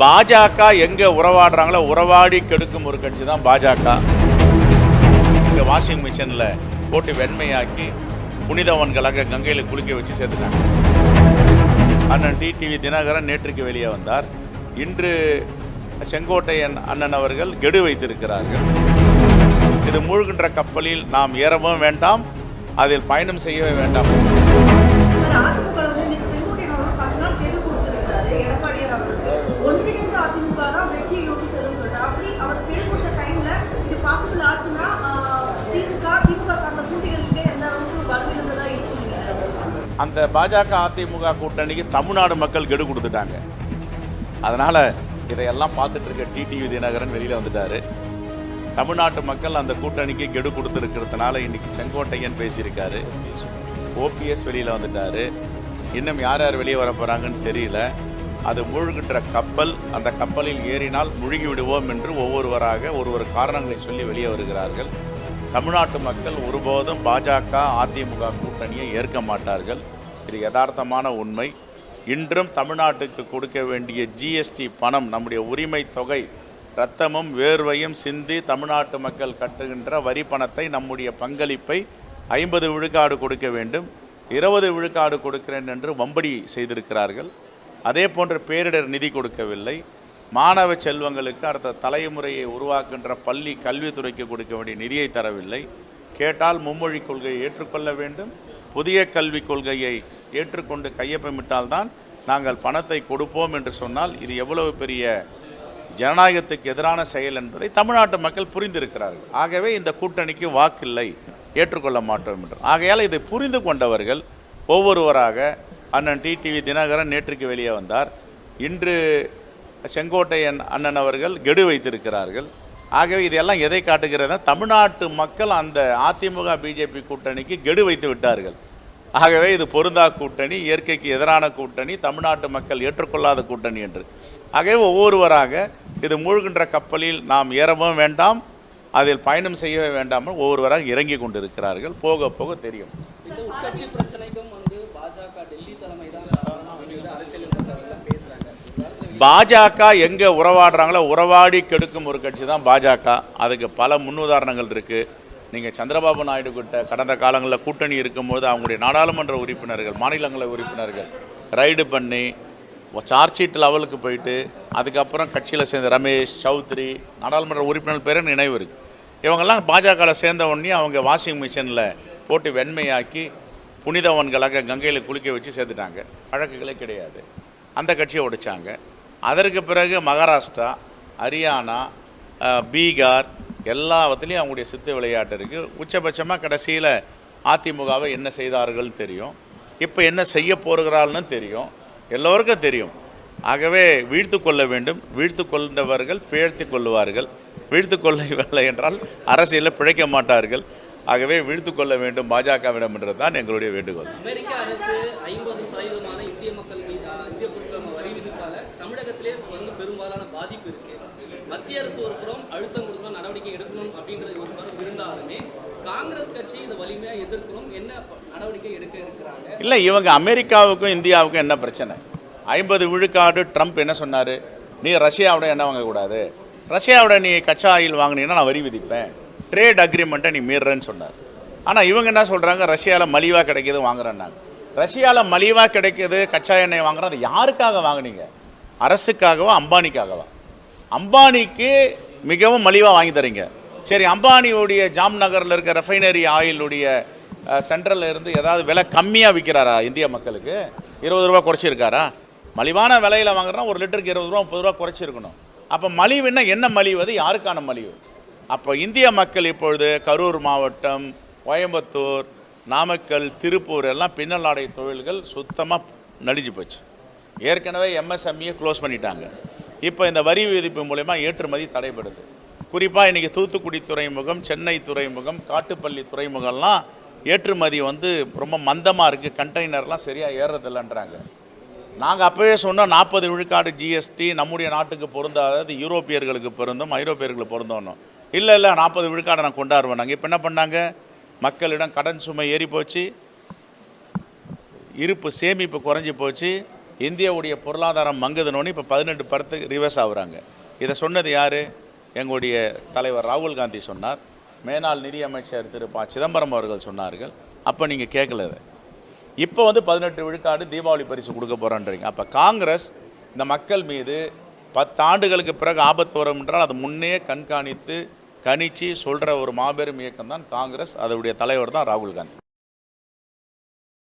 பாஜக எங்கே உறவாடுறாங்களோ உறவாடி கெடுக்கும் ஒரு கட்சி தான் பாஜக. இங்கே வாஷிங் மிஷினில் போட்டு வெண்மையாக்கி புனிதவன்களாக கங்கையில் குளிக்க வச்சு சேர்த்துட்டாங்க. அண்ணன் டிடிவி தினகரன் நேற்றுக்கு வெளியே வந்தார். இன்று செங்கோட்டையன் அண்ணன் அவர்கள் கெடு வைத்திருக்கிறார்கள். இது மூழ்கின்ற கப்பலில் நாம் ஏறவும் வேண்டாம், அதில் பயணம் செய்யவே வேண்டாம். அந்த பாஜக அதிமுக கூட்டணிக்கு தமிழ்நாடு மக்கள் கெடு கொடுத்துட்டாங்க. அதனால் இதையெல்லாம் பார்த்துட்டு இருக்க டிடிவி தினகரன் வெளியில் வந்துட்டார். தமிழ்நாட்டு மக்கள் அந்த கூட்டணிக்கு கெடு கொடுத்துருக்கிறதுனால இன்றைக்கி செங்கோட்டையன் பேசியிருக்காரு. ஓபிஎஸ் வெளியில் வந்துட்டார். இன்னும் யார் யார் வெளியே வர போகிறாங்கன்னு தெரியல. அது மூழ்கின்ற கப்பல், அந்த கப்பலில் ஏறினால் முழுகி விடுவோம் என்று ஒவ்வொருவராக ஒரு காரணங்களை சொல்லி வெளியே வருகிறார்கள். தமிழ்நாட்டு மக்கள் ஒருபோதும் பாஜக அதிமுக கூட்டணியை ஏற்க மாட்டார்கள். இது யதார்த்தமான உண்மை. இன்றும் தமிழ்நாட்டுக்கு கொடுக்க வேண்டிய ஜிஎஸ்டி பணம், நம்முடைய உரிமை தொகை, இரத்தமும் வேர்வையும் சிந்தி தமிழ்நாட்டு மக்கள் கட்டுகின்ற வரி பணத்தை, நம்முடைய பங்களிப்பை 50 விழுக்காடு கொடுக்க வேண்டும், 20 விழுக்காடு கொடுக்கிறேன் என்று வம்படி செய்திருக்கிறார்கள். அதே போன்று பேரிடர் நிதி கொடுக்கவில்லை. மாணவ செல்வங்களுக்கு அடுத்த தலைமுறையை உருவாக்குகின்ற பள்ளி கல்வித்துறைக்கு கொடுக்க வேண்டிய நிதியை தரவில்லை. கேட்டால் மும்மொழி கொள்கையை ஏற்றுக்கொள்ள வேண்டும், புதிய கல்விக் கொள்கையை ஏற்றுக்கொண்டு கையொப்பமிட்டால்தான் நாங்கள் பணத்தை கொடுப்போம் என்று சொன்னால் இது எவ்வளவு பெரிய ஜனநாயகத்துக்கு எதிரான செயல் என்பதை தமிழ்நாட்டு மக்கள் புரிந்திருக்கிறார்கள். ஆகவே இந்த கூட்டணிக்கு வாக்கில்லை, ஏற்றுக்கொள்ள மாட்டோம் என்று. ஆகையால் இதை புரிந்து கொண்டவர்கள் ஒவ்வொருவராக, அண்ணன் டிடிவி தினகரன் நேற்றுக்கு வெளியே வந்தார். இன்று செங்கோட்டையன் அண்ணன் அவர்கள் கெடு வைத்திருக்கிறார்கள். ஆகவே இதெல்லாம் எதை காட்டுகிறது? தமிழ்நாட்டு மக்கள் அந்த அதிமுக பிஜேபி கூட்டணிக்கு கெடு வைத்து விட்டார்கள். ஆகவே இது பொருந்தா கூட்டணி, இயற்கைக்கு எதிரான கூட்டணி, தமிழ்நாட்டு மக்கள் ஏற்றுக்கொள்ளாத கூட்டணி என்று. ஆகவே ஒவ்வொருவராக இது மூழ்கின்ற கப்பலில் நாம் ஏறவும் வேண்டாம், அதில் பயணம் செய்யவே வேண்டாமல் ஒவ்வொருவராக இறங்கி கொண்டிருக்கிறார்கள். போக போக தெரியும். பாஜக எங்கே உறவாடுறாங்களோ உறவாடி கெடுக்கும் ஒரு கட்சி தான் பாஜக. அதுக்கு பல முன்னுதாரணங்கள் இருக்குது. நீங்கள் சந்திரபாபு நாயுடு கிட்ட கடந்த காலங்களில் கூட்டணி இருக்கும்போது அவங்களுடைய நாடாளுமன்ற உறுப்பினர்கள், மாநிலங்களவை உறுப்பினர்கள் ரைடு பண்ணி சார்ஜ் ஷீட் லெவலுக்கு போயிட்டு அதுக்கப்புறம் கட்சியில் சேர்ந்த ரமேஷ் சௌத்ரி நாடாளுமன்ற உறுப்பினர் பேர் நினைவு இருக்குது. இவங்கெல்லாம் பாஜகவில் சேர்ந்த உடனே அவங்க வாஷிங் மிஷினில் போட்டு வெண்மையாக்கி புனிதவன்களாக கங்கையில் குளிக்க வச்சு சேர்த்துட்டாங்க. வழக்குகளே கிடையாது. அந்த கட்சியை ஒடிச்சாங்க. அதற்கு பிறகு மகாராஷ்டிரா, ஹரியானா, பீகார் எல்லாத்துலேயும் அவங்களுடைய சித்து விளையாட்டு இருக்குது. உச்சபட்சமாக கடைசியில் அதிமுகவை என்ன செய்தார்கள்னு தெரியும், இப்போ என்ன செய்ய போகிறார்கள்னு தெரியும், எல்லோருக்கும் தெரியும். ஆகவே வீழ்த்து கொள்ள வேண்டும். வீழ்த்து கொண்டவர்கள் பிழைத்து கொள்ளுவார்கள். வீழ்த்து கொள்ளவில்லை என்றால் அரசியலில் பிழைக்க மாட்டார்கள். ஆகவே வீழ்த்து கொள்ள வேண்டும் பாஜகவிடம் என்றது தான் எங்களுடைய வேண்டுகோள். அமெரிக்க அரசு 50% இந்திய மக்கள் இந்திய பொருட்கள் வரி விதிப்பால தமிழகத்திலே பெரும்பாலான பாதிப்பு இருக்கு. மத்திய அரசு ஒரு புறம் அழுத்தம் கொடுக்கணும், நடவடிக்கை எடுக்கணும் அப்படின்றது ஒரு புறம் இருந்தாலுமே காங்கிரஸ் கட்சி இதை வலிமையாக எதிர்க்கணும். என்ன நடவடிக்கை எடுக்க இருக்கிறாங்க? இல்லை, இவங்க அமெரிக்காவுக்கும் இந்தியாவுக்கும் என்ன பிரச்சனை? 50 விழுக்காடு ட்ரம்ப் என்ன சொன்னார்? நீ ரஷ்யாவோட என்ன வாங்கக்கூடாது, ரஷ்யாவோட நீ கச்சா ஆயில் வாங்கினீங்கன்னா நான் வரி விதிப்பேன், ட்ரேட் அக்ரிமெண்ட்டை நீ மீறுறேன்னு சொன்னார். ஆனால் இவங்க என்ன சொல்கிறாங்க? ரஷ்யாவில் மலிவாக கிடைக்கிது வாங்குறேன்னாங்க. ரஷ்யாவில் மலிவாக கிடைக்கிது கச்சா எண்ணெய் வாங்குறோம். அது யாருக்காக வாங்கினீங்க? அரசுக்காகவா அம்பானிக்காகவா? அம்பானிக்கு மிகவும் மலிவாக வாங்கி தரீங்க. சரி, அம்பானியுடைய ஜாம்நகரில் இருக்க ரெஃபைனரி ஆயிலுடைய சென்ட்ரலில் இருந்து ஏதாவது விலை கம்மியாக விற்கிறாரா இந்திய மக்களுக்கு? 20 ரூபா குறைச்சிருக்காரா? மலிவான விலையில் வாங்குறோம், 1 லிட்டருக்கு 20 ரூபா 30 ரூபா குறைச்சிருக்கணும். அப்போ மலிவுன்னா என்ன மலிவு? அது யாருக்கான மலிவு? அப்போ இந்திய மக்கள் இப்பொழுது கரூர் மாவட்டம், கோயம்புத்தூர், நாமக்கல், திருப்பூர் எல்லாம் பின்னலாடை தொழில்கள் சுத்தமாக நடிஞ்சு போச்சு. ஏற்கனவே எம்எஸ்எம்இயை க்ளோஸ் பண்ணிட்டாங்க. இப்போ இந்த வரி விதிப்பு மூலமா ஏற்றுமதி தடைபடுது. குறிப்பாக இன்றைக்கி தூத்துக்குடி துறைமுகம், சென்னை துறைமுகம், காட்டுப்பள்ளி துறைமுகம்லாம் ஏற்றுமதி ரொம்ப மந்தமாக இருக்குது. கண்டெய்னர்லாம் சரியாக ஏறுறதில்லைன்றாங்க. நாங்கள் அப்போவே சொன்னோம் 40 விழுக்காடு ஜிஎஸ்டி நம்முடைய நாட்டுக்கு பொருந்தாதது, யூரோப்பியர்களுக்கு பொருந்தும், ஐரோப்பியர்களுக்கு பொருந்தோம். இல்லை 40 விழுக்காடை நான் கொண்டாடுவேன். நாங்கள் இப்போ என்ன பண்ணாங்க? மக்களிடம் கடன் சுமை ஏறி போச்சு, இருப்பு சேமிப்பு குறைஞ்சி போச்சு, இந்தியாவுடைய பொருளாதாரம் மங்குதுனோன்னு இப்போ 18% ரிவர்ஸ் ஆகுறாங்க. இதை சொன்னது யார்? எங்களுடைய தலைவர் ராகுல் காந்தி சொன்னார். மேனாள் நிதியமைச்சர் திரு ப. சிதம்பரம் அவர்கள் சொன்னார்கள். அப்போ நீங்கள் கேட்கல. இப்போ 18 விழுக்காடு தீபாவளி பரிசு கொடுக்க போகிறோன்றீங்க. அப்போ காங்கிரஸ் இந்த மக்கள் மீது 10 ஆண்டுகளுக்கு பிறகு ஆபத்து வரும் என்றால் அது முன்னே கண்காணித்து கணிச்சு சொல்கிற ஒரு மாபெரும் இயக்கம் தான் காங்கிரஸ். அதனுடைய தலைவர் தான் ராகுல் காந்தி.